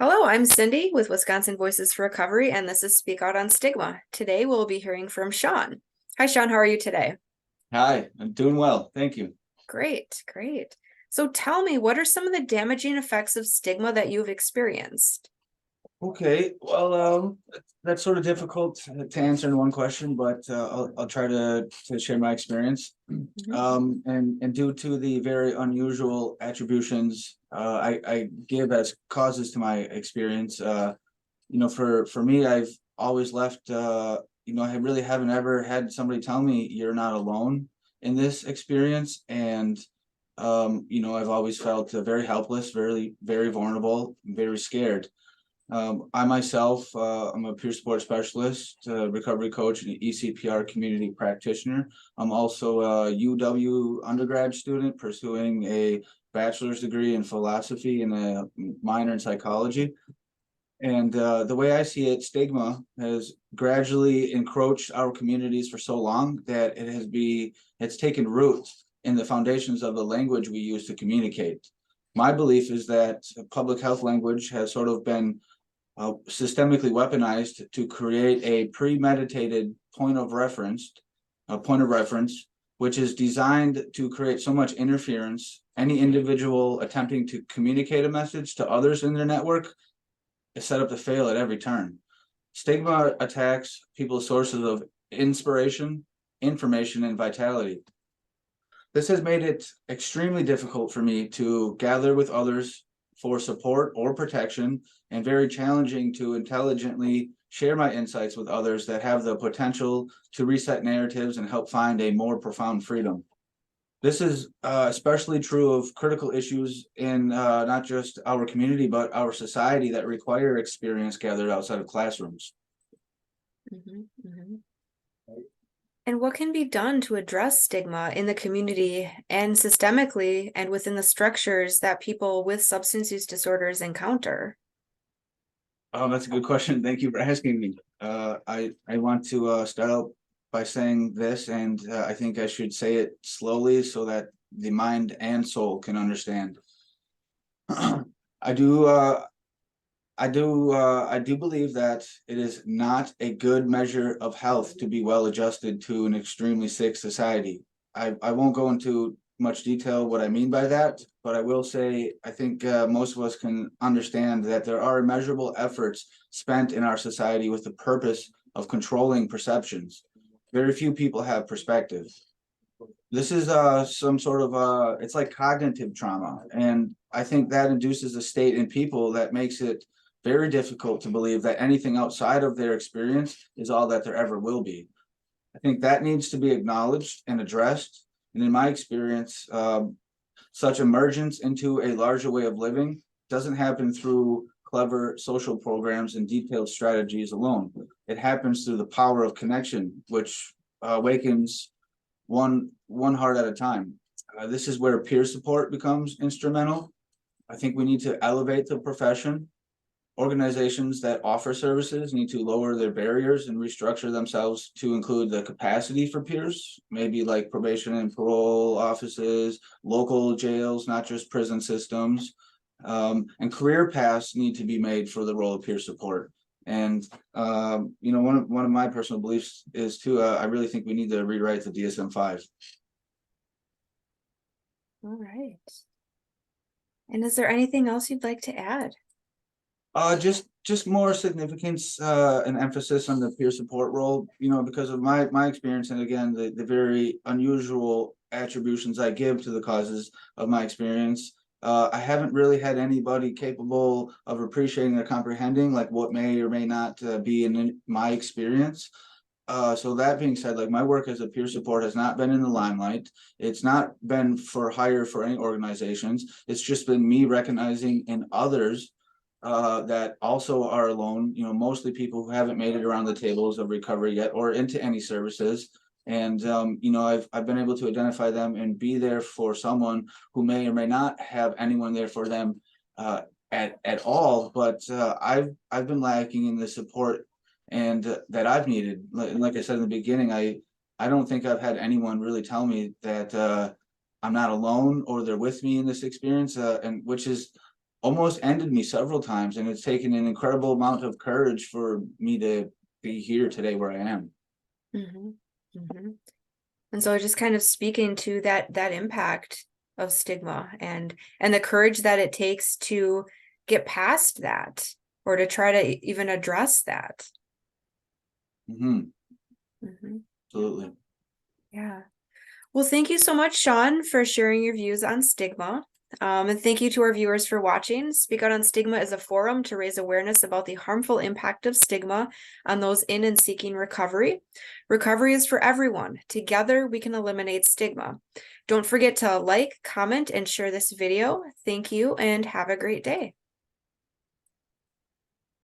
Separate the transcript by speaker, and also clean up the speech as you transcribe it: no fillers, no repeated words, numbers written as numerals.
Speaker 1: Hello, I'm Cindy with Wisconsin Voices for Recovery, and this is Speak Out on Stigma. Today we'll be hearing from Sean. Hi, Sean, how are you today?
Speaker 2: Hi, I'm doing well. Thank you.
Speaker 1: Great, great. So tell me, what are some of the damaging effects of stigma that you've experienced?
Speaker 2: Okay, well, that's sort of difficult to answer in one question, but I'll try to share my experience.
Speaker 1: Mhm.
Speaker 2: And due to the very unusual attributions I give as causes to my experience, for me, I've always left. I really haven't ever had somebody tell me you're not alone in this experience, and I've always felt very helpless, very, very vulnerable, very scared. I myself, I'm a peer support specialist, recovery coach, and ECPR community practitioner. I'm also a UW undergrad student pursuing a bachelor's degree in philosophy and a minor in psychology. And the way I see it, stigma has gradually encroached our communities for so long that it's taken root in the foundations of the language we use to communicate. My belief is that public health language has sort of been systemically weaponized to create a premeditated point of reference, which is designed to create so much interference. Any individual attempting to communicate a message to others in their network is set up to fail at every turn. Stigma attacks people's sources of inspiration, information, and vitality. This has made it extremely difficult for me to gather with others for support or protection, and very challenging to intelligently share my insights with others that have the potential to reset narratives and help find a more profound freedom. This is especially true of critical issues in not just our community, but our society that require experience gathered outside of classrooms.
Speaker 1: Mhm, mhm. And what can be done to address stigma in the community and systemically and within the structures that people with substance use disorders encounter?
Speaker 2: That's a good question. Thank you for asking me. I want to start out by saying this, and I think I should say it slowly so that the mind and soul can understand. I do I do believe that it is not a good measure of health to be well adjusted to an extremely sick society. I won't go into much detail what I mean by that, but I will say I think most of us can understand that there are immeasurable efforts spent in our society with the purpose of controlling perceptions. Very few people have perspective. This is some sort of it's like cognitive trauma, and I think that induces a state in people that makes it very difficult to believe that anything outside of their experience is all that there ever will be. I think that needs to be acknowledged and addressed, and in my experience, such emergence into a larger way of living doesn't happen through clever social programs and detailed strategies alone. It happens through the power of connection, which awakens one heart at a time. This is where peer support becomes instrumental. I think we need to elevate the profession. Organizations that offer services need to lower their barriers and restructure themselves to include the capacity for peers, maybe like probation and parole offices, local jails, not just prison systems. And career paths need to be made for the role of peer support. And one of my personal beliefs is too. I really think we need to rewrite the DSM-5.
Speaker 1: All right. And is there anything else you'd like to add?
Speaker 2: Just more significance and emphasis on the peer support role, because of my experience, and again, the very unusual attributions I give to the causes of my experience. I haven't really had anybody capable of appreciating or comprehending like what may or may not be in my experience. So that being said, like my work as a peer support has not been in the limelight. It's not been for hire for any organizations. It's just been me recognizing in others that also are alone, mostly people who haven't made it around the tables of recovery yet or into any services. And I've been able to identify them and be there for someone who may or may not have anyone there for them at all. But I've been lacking in the support and that I've needed. Like I said in the beginning, I don't think I've had anyone really tell me that I'm not alone or they're with me in this experience, and which is almost ended me several times, and it's taken an incredible amount of courage for me to be here today where I am.
Speaker 1: Mm-hmm. Mm-hmm. And so just kind of speaking to that impact of stigma and the courage that it takes to get past that or to try to even address that.
Speaker 2: Mm-hmm.
Speaker 1: Mm-hmm.
Speaker 2: Absolutely.
Speaker 1: Yeah. Well, thank you so much, Sean, for sharing your views on stigma. And thank you to our viewers for watching. Speak Out on Stigma is a forum to raise awareness about the harmful impact of stigma on those in and seeking recovery. Recovery is for everyone. Together, we can eliminate stigma. Don't forget to like, comment, and share this video. Thank you, and have a great day.